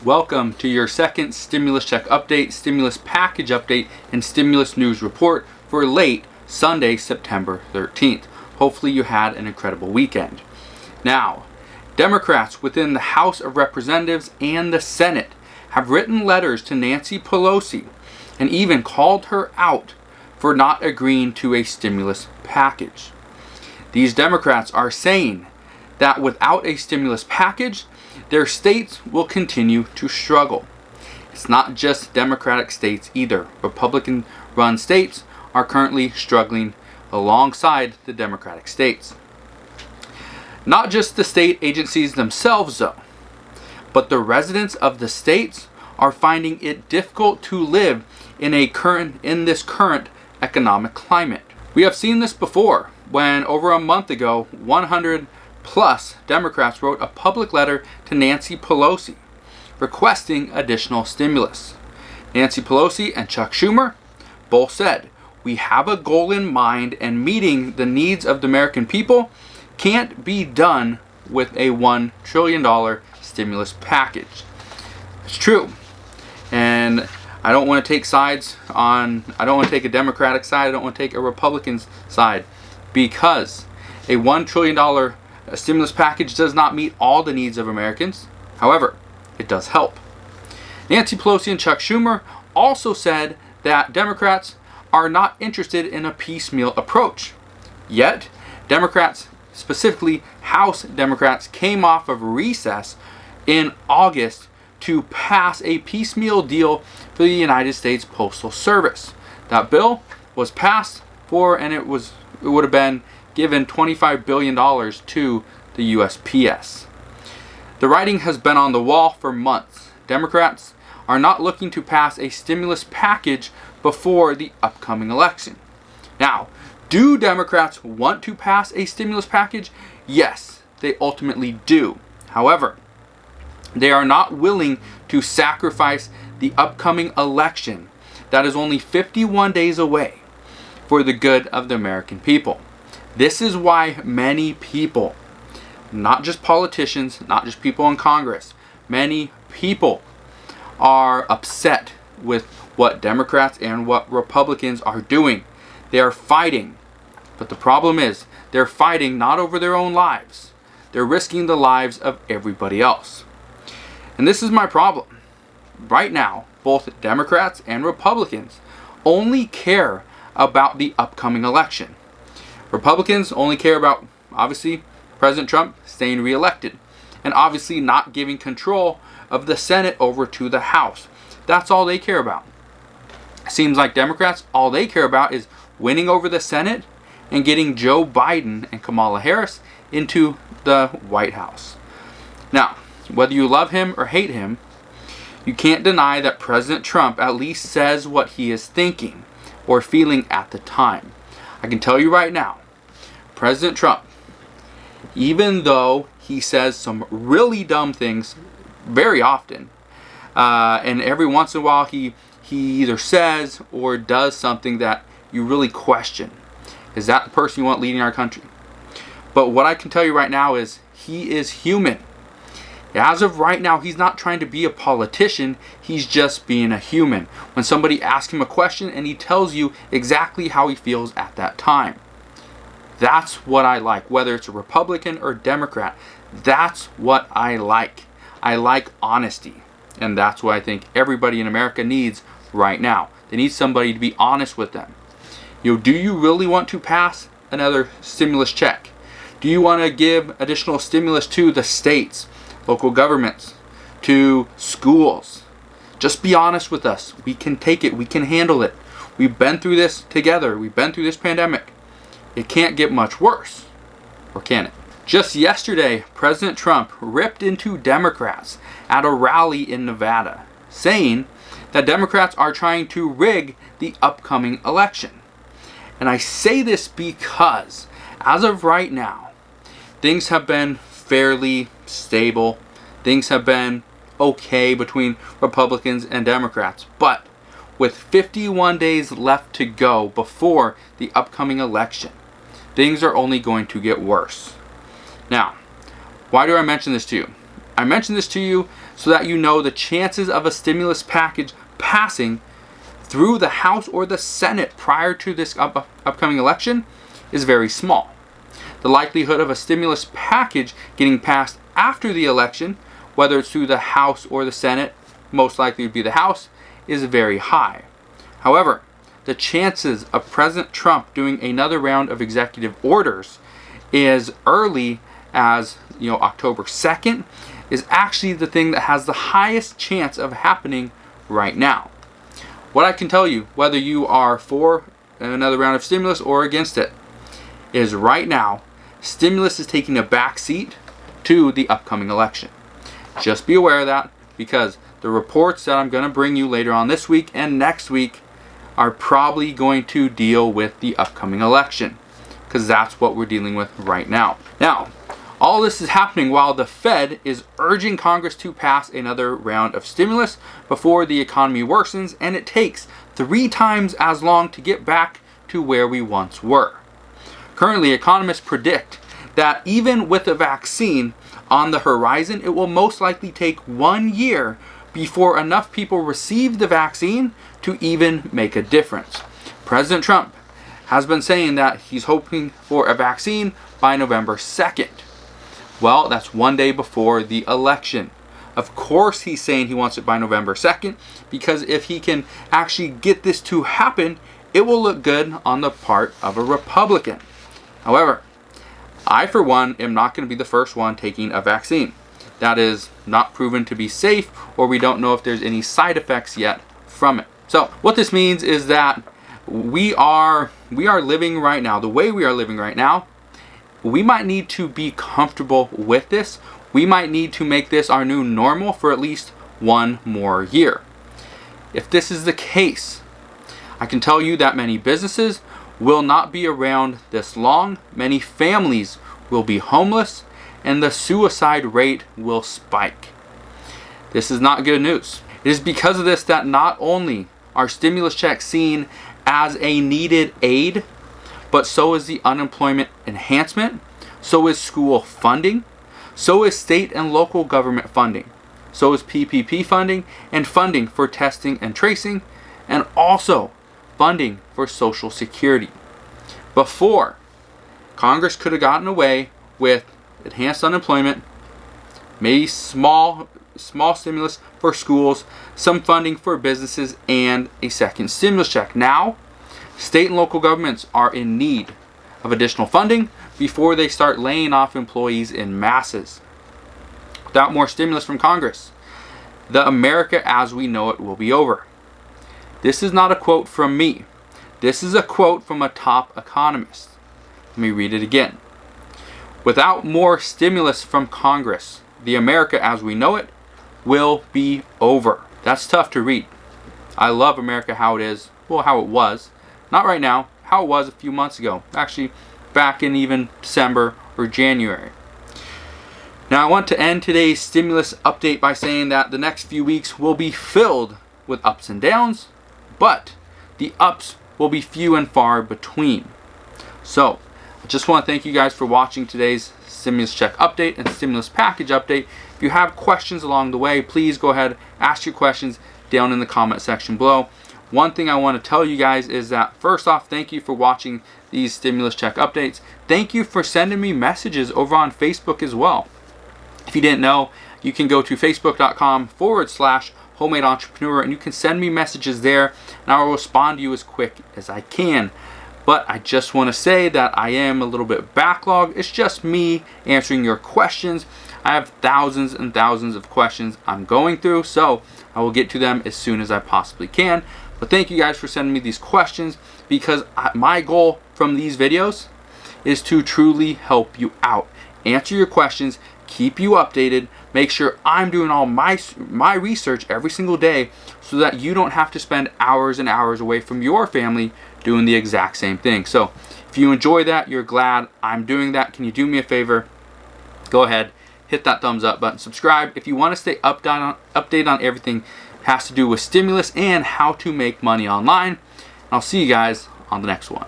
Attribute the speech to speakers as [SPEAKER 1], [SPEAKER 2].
[SPEAKER 1] Welcome to your second stimulus check update, stimulus package update, and stimulus news report for late Sunday, September 13th. Hopefully you had an incredible weekend. Now, Democrats within the House of Representatives and the Senate have written letters to Nancy Pelosi and even called her out for not agreeing to a stimulus package. These Democrats are saying that without a stimulus package, their states will continue to struggle. It's not just Democratic states either. Republican-run states are currently struggling alongside the Democratic states. Not just the state agencies themselves though, but the residents of the states are finding it difficult to live in this current economic climate. We have seen this before when over a month ago, 100 plus Democrats wrote a public letter to Nancy Pelosi requesting additional stimulus. Nancy Pelosi and Chuck Schumer both said, "We have a goal in mind, and meeting the needs of the American people can't be done with a $1 trillion stimulus package." It's true. And I don't want to take I don't want to take a Democratic side, I don't want to take a Republican side, because a $1 trillion stimulus package does not meet all the needs of Americans. However, it does help. Nancy Pelosi and Chuck Schumer also said that Democrats are not interested in a piecemeal approach. Yet, Democrats, specifically House Democrats, came off of recess in August to pass a piecemeal deal for the United States Postal Service. That bill was passed and it would have been given $25 billion to the USPS. The writing has been on the wall for months. Democrats are not looking to pass a stimulus package before the upcoming election. Now, do Democrats want to pass a stimulus package? Yes, they ultimately do. However, they are not willing to sacrifice the upcoming election that is only 51 days away for the good of the American people. This is why many people, not just politicians, not just people in Congress, many people are upset with what Democrats and what Republicans are doing. They are fighting. But the problem is, they're fighting not over their own lives. They're risking the lives of everybody else. And this is my problem. Right now, both Democrats and Republicans only care about the upcoming election. Republicans only care about, obviously, President Trump staying reelected and obviously not giving control of the Senate over to the House. That's all they care about. Seems like Democrats, all they care about is winning over the Senate and getting Joe Biden and Kamala Harris into the White House. Now, whether you love him or hate him, you can't deny that President Trump at least says what he is thinking or feeling at the time. I can tell you right now, President Trump, even though he says some really dumb things very often, and every once in a while he either says or does something that you really question. Is that the person you want leading our country? But what I can tell you right now is he is human. As of right now, he's not trying to be a politician, he's just being a human. When somebody asks him a question and he tells you exactly how he feels at that time. That's what I like, whether it's a Republican or Democrat. That's what I like. I like honesty. And that's what I think everybody in America needs right now. They need somebody to be honest with them. Do you really want to pass another stimulus check? Do you want to give additional stimulus to the states, local governments, to schools? Just be honest with us. We can take it. We can handle it. We've been through this together. We've been through this pandemic. It can't get much worse. Or can it? Just yesterday, President Trump ripped into Democrats at a rally in Nevada, saying that Democrats are trying to rig the upcoming election. And I say this because, as of right now, things have been fairly stable. Things have been okay between Republicans and Democrats. But with 51 days left to go before the upcoming election, things are only going to get worse. Now, why do I mention this to you? I mention this to you so that you know the chances of a stimulus package passing through the House or the Senate prior to this upcoming election is very small. The likelihood of a stimulus package getting passed after the election, whether it's through the House or the Senate, most likely would be the House, is very high. However, the chances of President Trump doing another round of executive orders as early as October 2nd is actually the thing that has the highest chance of happening right now. What I can tell you, whether you are for another round of stimulus or against it, is right now, stimulus is taking a back seat to the upcoming election. Just be aware of that, because the reports that I'm going to bring you later on this week and next week are probably going to deal with the upcoming election, because that's what we're dealing with right now. Now, all this is happening while the Fed is urging Congress to pass another round of stimulus before the economy worsens, and it takes 3 times as long to get back to where we once were. Currently, economists predict that even with a vaccine on the horizon, it will most likely take 1 year before enough people receive the vaccine to even make a difference. President Trump has been saying that he's hoping for a vaccine by November 2nd. Well, that's 1 day before the election. Of course he's saying he wants it by November 2nd, because if he can actually get this to happen, it will look good on the part of a Republican. However, I, for one, am not going to be the first one taking a vaccine that is not proven to be safe, or we don't know if there's any side effects yet from it. So what this means is that we are living right now, the way we are living right now, we might need to be comfortable with this. We might need to make this our new normal for at least 1 more year. If this is the case, I can tell you that many businesses will not be around this long, many families will be homeless, and the suicide rate will spike. This is not good news. It is because of this that not only are stimulus checks seen as a needed aid, but so is the unemployment enhancement, so is school funding, so is state and local government funding, so is PPP funding and funding for testing and tracing, and also funding for Social Security. Before, Congress could have gotten away with enhanced unemployment, maybe small stimulus for schools, some funding for businesses, and a second stimulus check. Now, state and local governments are in need of additional funding before they start laying off employees in masses. Without more stimulus from Congress, the America as we know it will be over. This is not a quote from me. This is a quote from a top economist. Let me read it again. Without more stimulus from Congress, the America as we know it will be over. That's tough to read. I love America how it is, well, how it was. Not right now, how it was a few months ago. Actually, back in even December or January. Now, I want to end today's stimulus update by saying that the next few weeks will be filled with ups and downs, but the ups will be few and far between. So, I just want to thank you guys for watching today's stimulus check update and stimulus package update. If you have questions along the way, please go ahead, ask your questions down in the comment section below. One thing I want to tell you guys is that, first off, thank you for watching these stimulus check updates. Thank you for sending me messages over on Facebook as well. If you didn't know, you can go to facebook.com/homemade entrepreneur and you can send me messages there and I will respond to you as quick as I can. But I just want to say that I am a little bit backlogged. It's just me answering your questions. I have thousands and thousands of questions I'm going through, so I will get to them as soon as I possibly can. But thank you guys for sending me these questions, because my goal from these videos is to truly help you out. Answer your questions, keep you updated, make sure I'm doing all my research every single day so that you don't have to spend hours and hours away from your family doing the exact same thing. So if you enjoy that, you're glad I'm doing that, can you do me a favor? Go ahead, hit that thumbs up button, subscribe. If you want to stay updated on everything has to do with stimulus and how to make money online. I'll see you guys on the next one.